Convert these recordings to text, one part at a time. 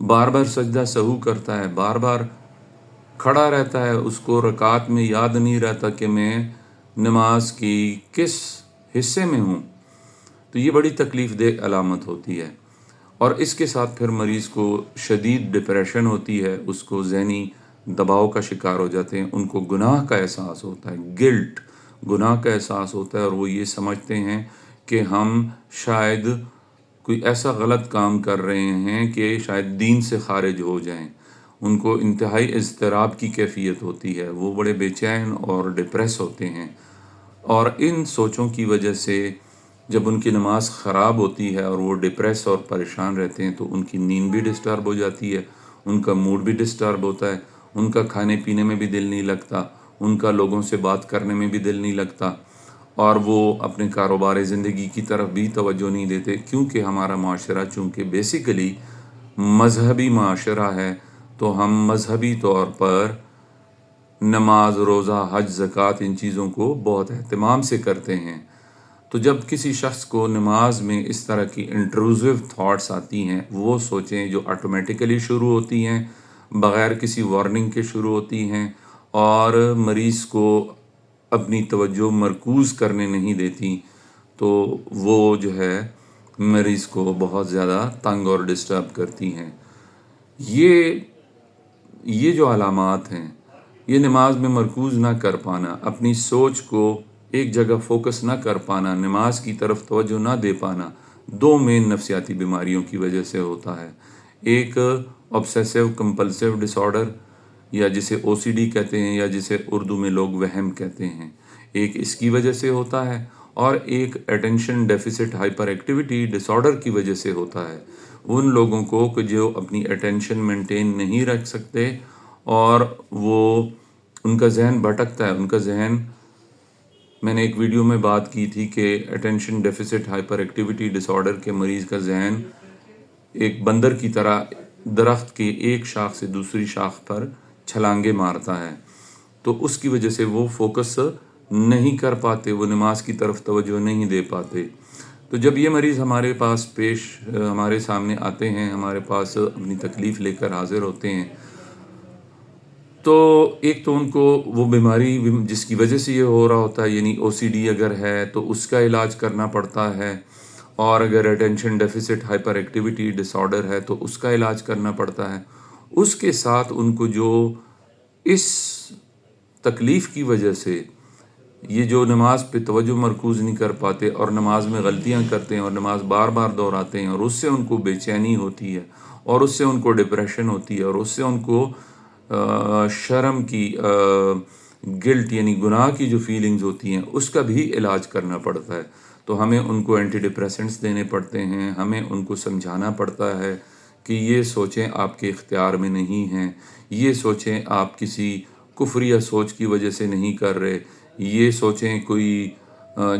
بار بار سجدہ سہو کرتا ہے، بار بار کھڑا رہتا ہے، اس کو رکعت میں یاد نہیں رہتا کہ میں نماز کی کس حصے میں ہوں، تو یہ بڑی تکلیف دہ علامت ہوتی ہے۔ اور اس کے ساتھ پھر مریض کو شدید ڈپریشن ہوتی ہے، اس کو ذہنی دباؤ کا شکار ہو جاتے ہیں، ان کو گناہ کا احساس ہوتا ہے، گلٹ، گناہ کا احساس ہوتا ہے، اور وہ یہ سمجھتے ہیں کہ ہم شاید کوئی ایسا غلط کام کر رہے ہیں کہ شاید دین سے خارج ہو جائیں۔ ان کو انتہائی اضطراب کی کیفیت ہوتی ہے، وہ بڑے بے چین اور ڈپریس ہوتے ہیں، اور ان سوچوں کی وجہ سے جب ان کی نماز خراب ہوتی ہے اور وہ ڈپریس اور پریشان رہتے ہیں تو ان کی نیند بھی ڈسٹرب ہو جاتی ہے، ان کا موڈ بھی ڈسٹرب ہوتا ہے، ان کا کھانے پینے میں بھی دل نہیں لگتا، ان کا لوگوں سے بات کرنے میں بھی دل نہیں لگتا، اور وہ اپنے کاروبار زندگی کی طرف بھی توجہ نہیں دیتے، کیونکہ ہمارا معاشرہ چونکہ بیسیکلی مذہبی معاشرہ ہے، تو ہم مذہبی طور پر نماز، روزہ، حج، زکوٰۃ، ان چیزوں کو بہت اہتمام سے کرتے ہیں۔ تو جب کسی شخص کو نماز میں اس طرح کی انٹروزیو تھاٹس آتی ہیں، وہ سوچیں جو آٹومیٹیکلی شروع ہوتی ہیں، بغیر کسی وارننگ کے شروع ہوتی ہیں، اور مریض کو اپنی توجہ مرکوز کرنے نہیں دیتی، تو وہ جو ہے مریض کو بہت زیادہ تنگ اور ڈسٹرب کرتی ہیں۔ یہ جو علامات ہیں، یہ نماز میں مرکوز نہ کر پانا، اپنی سوچ کو ایک جگہ فوکس نہ کر پانا، نماز کی طرف توجہ نہ دے پانا، دو مین نفسیاتی بیماریوں کی وجہ سے ہوتا ہے۔ ایک obsessive compulsive disorder، یا جسے OCD کہتے ہیں، یا جسے اردو میں لوگ وہم کہتے ہیں، ایک اس کی وجہ سے ہوتا ہے، اور ایک attention deficit hyperactivity disorder کی وجہ سے ہوتا ہے۔ ان لوگوں کو کہ جو اپنی اٹینشن مینٹین نہیں رکھ سکتے، اور وہ ان کا ذہن بھٹکتا ہے، ان کا ذہن، میں نے ایک ویڈیو میں بات کی تھی کہ اٹینشن ڈیفیسٹ ہائپر ایکٹیویٹی ڈس آرڈر کے مریض کا ذہن ایک بندر کی طرح درخت کے ایک شاخ سے دوسری شاخ پر چھلانگے مارتا ہے، تو اس کی وجہ سے وہ فوکس نہیں کر پاتے، وہ نماز کی طرف توجہ نہیں دے پاتے۔ تو جب یہ مریض ہمارے سامنے آتے ہیں، ہمارے پاس اپنی تکلیف لے کر حاضر ہوتے ہیں، تو ایک تو ان کو وہ بیماری جس کی وجہ سے یہ ہو رہا ہوتا ہے، یعنی OCD اگر ہے تو اس کا علاج کرنا پڑتا ہے، اور اگر اٹینشن ڈیفیسٹ ہائپر ایکٹیویٹی ڈس آرڈر ہے تو اس کا علاج کرنا پڑتا ہے۔ اس کے ساتھ ان کو جو اس تکلیف کی وجہ سے یہ جو نماز پہ توجہ مرکوز نہیں کر پاتے، اور نماز میں غلطیاں کرتے ہیں، اور نماز بار بار دہراتے ہیں، اور اس سے ان کو بے چینی ہوتی ہے، اور اس سے ان کو ڈپریشن ہوتی ہے، اور اس سے ان کو شرم کی، گلٹ یعنی گناہ کی جو فیلنگز ہوتی ہیں، اس کا بھی علاج کرنا پڑتا ہے۔ تو ہمیں ان کو اینٹی ڈپریسنٹس دینے پڑتے ہیں، ہمیں ان کو سمجھانا پڑتا ہے کہ یہ سوچیں آپ کے اختیار میں نہیں ہیں، یہ سوچیں آپ کسی کفر یا سوچ کی وجہ سے نہیں کر رہے، یہ سوچیں کوئی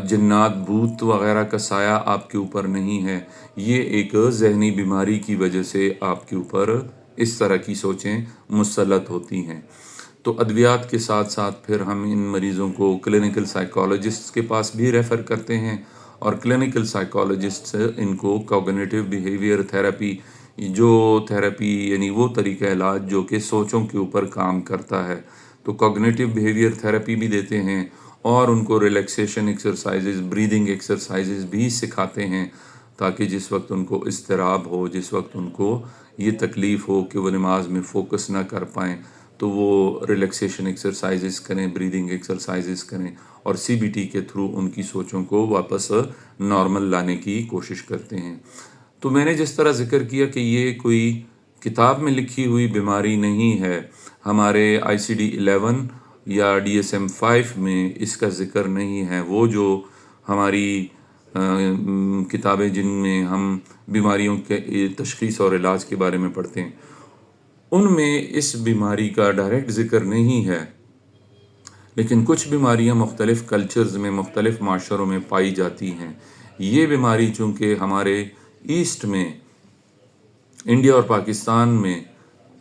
جنات، بھوت وغیرہ کا سایہ آپ کے اوپر نہیں ہے، یہ ایک ذہنی بیماری کی وجہ سے آپ کے اوپر اس طرح کی سوچیں مسلط ہوتی ہیں۔ تو ادویات کے ساتھ ساتھ پھر ہم ان مریضوں کو کلینکل سائیکالوجسٹ کے پاس بھی ریفر کرتے ہیں، اور کلینکل سائیکالوجسٹ ان کو کوگنیٹیو بیہیویئر تھیراپی، جو تھیراپی یعنی وہ طریقہ علاج جو کہ سوچوں کے اوپر کام کرتا ہے، تو کوگنیٹیو بیہیویئر تھیراپی بھی دیتے ہیں، اور ان کو ریلیکسیشن ایکسرسائزز، بریدنگ ایکسرسائزز بھی سکھاتے ہیں، تاکہ جس وقت ان کو اضطراب ہو، جس وقت ان کو یہ تکلیف ہو کہ وہ نماز میں فوکس نہ کر پائیں، تو وہ ریلیکسیشن ایکسرسائزز کریں، بریدنگ ایکسرسائزز کریں، اور CBT کے تھرو ان کی سوچوں کو واپس نارمل لانے کی کوشش کرتے ہیں۔ تو میں نے جس طرح ذکر کیا کہ یہ کوئی کتاب میں لکھی ہوئی بیماری نہیں ہے، ہمارے ICD-11 یا DSM-5 میں اس کا ذکر نہیں ہے۔ وہ جو ہماری کتابیں جن میں ہم بیماریوں کے تشخیص اور علاج کے بارے میں پڑھتے ہیں، ان میں اس بیماری کا ڈائریکٹ ذکر نہیں ہے، لیکن کچھ بیماریاں مختلف کلچرز میں، مختلف معاشروں میں پائی جاتی ہیں۔ یہ بیماری چونکہ ہمارے ایسٹ میں، انڈیا اور پاکستان میں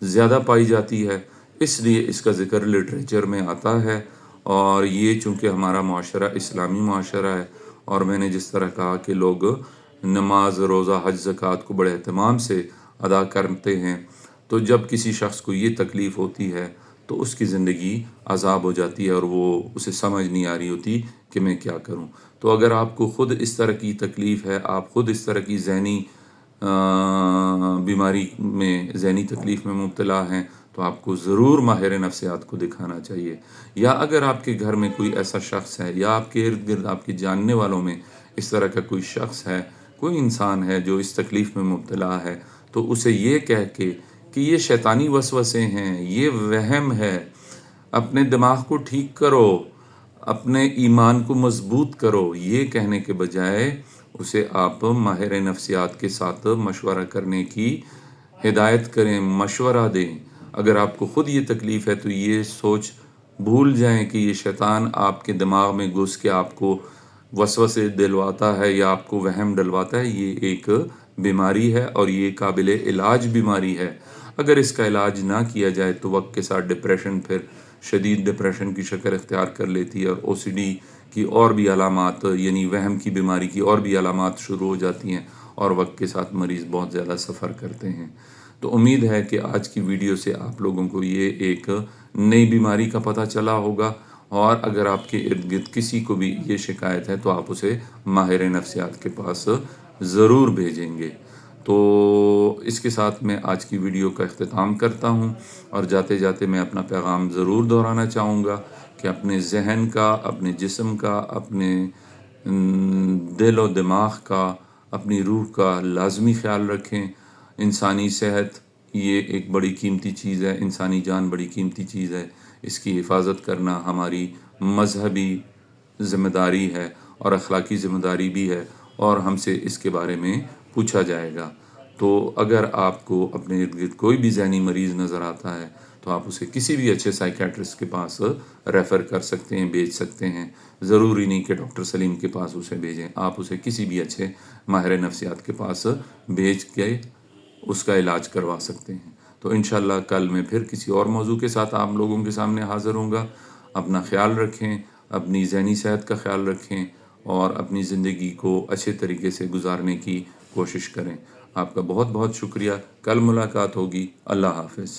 زیادہ پائی جاتی ہے، اس لیے اس کا ذکر لٹریچر میں آتا ہے، اور یہ چونکہ ہمارا معاشرہ اسلامی معاشرہ ہے، اور میں نے جس طرح کہا کہ لوگ نماز، روزہ، حج، زکوٰۃ کو بڑے اہتمام سے ادا کرتے ہیں، تو جب کسی شخص کو یہ تکلیف ہوتی ہے تو اس کی زندگی عذاب ہو جاتی ہے اور وہ اسے سمجھ نہیں آ رہی ہوتی کہ میں کیا کروں۔ تو اگر آپ کو خود اس طرح کی تکلیف ہے، آپ خود اس طرح کی ذہنی بیماری میں، ذہنی تکلیف میں مبتلا ہیں، تو آپ کو ضرور ماہر نفسیات کو دکھانا چاہیے۔ یا اگر آپ کے گھر میں کوئی ایسا شخص ہے یا آپ کے ارد گرد آپ کے جاننے والوں میں اس طرح کا کوئی شخص ہے، کوئی انسان ہے جو اس تکلیف میں مبتلا ہے، تو اسے یہ کہہ کے کہ یہ شیطانی وسوسے ہیں، یہ وہم ہے، اپنے دماغ کو ٹھیک کرو، اپنے ایمان کو مضبوط کرو، یہ کہنے کے بجائے اسے آپ ماہر نفسیات کے ساتھ مشورہ کرنے کی ہدایت کریں، مشورہ دیں۔ اگر آپ کو خود یہ تکلیف ہے تو یہ سوچ بھول جائیں کہ یہ شیطان آپ کے دماغ میں گھس کے آپ کو وسوسے دلواتا ہے یا آپ کو وہم ڈلواتا ہے۔ یہ ایک بیماری ہے اور یہ قابل علاج بیماری ہے۔ اگر اس کا علاج نہ کیا جائے تو وقت کے ساتھ ڈپریشن پھر شدید ڈپریشن کی شکل اختیار کر لیتی ہے، اور او سی ڈی کی اور بھی علامات، یعنی وہم کی بیماری کی اور بھی علامات شروع ہو جاتی ہیں، اور وقت کے ساتھ مریض بہت زیادہ سفر کرتے ہیں۔ تو امید ہے کہ آج کی ویڈیو سے آپ لوگوں کو یہ ایک نئی بیماری کا پتہ چلا ہوگا، اور اگر آپ کے ارد گرد کسی کو بھی یہ شکایت ہے تو آپ اسے ماہر نفسیات کے پاس ضرور بھیجیں گے۔ تو اس کے ساتھ میں آج کی ویڈیو کا اختتام کرتا ہوں، اور جاتے جاتے میں اپنا پیغام ضرور دہرانا چاہوں گا کہ اپنے ذہن کا، اپنے جسم کا، اپنے دل و دماغ کا، اپنی روح کا لازمی خیال رکھیں۔ انسانی صحت یہ ایک بڑی قیمتی چیز ہے، انسانی جان بڑی قیمتی چیز ہے، اس کی حفاظت کرنا ہماری مذہبی ذمہ داری ہے اور اخلاقی ذمہ داری بھی ہے، اور ہم سے اس کے بارے میں پوچھا جائے گا۔ تو اگر آپ کو اپنے ارد گرد کوئی بھی ذہنی مریض نظر آتا ہے تو آپ اسے کسی بھی اچھے سائیکیٹرسٹ کے پاس ریفر کر سکتے ہیں، بھیج سکتے ہیں۔ ضروری نہیں کہ ڈاکٹر سلیم کے پاس اسے بھیجیں، آپ اسے کسی بھی اچھے ماہر نفسیات کے پاس بھیج کے اس کا علاج کروا سکتے ہیں۔ تو انشاءاللہ کل میں پھر کسی اور موضوع کے ساتھ آپ لوگوں کے سامنے حاضر ہوں گا۔ اپنا خیال رکھیں، اپنی ذہنی صحت کا خیال رکھیں، اور اپنی زندگی کو اچھے طریقے سے گزارنے کی کوشش کریں۔ آپ کا بہت بہت شکریہ۔ کل ملاقات ہوگی۔ اللہ حافظ۔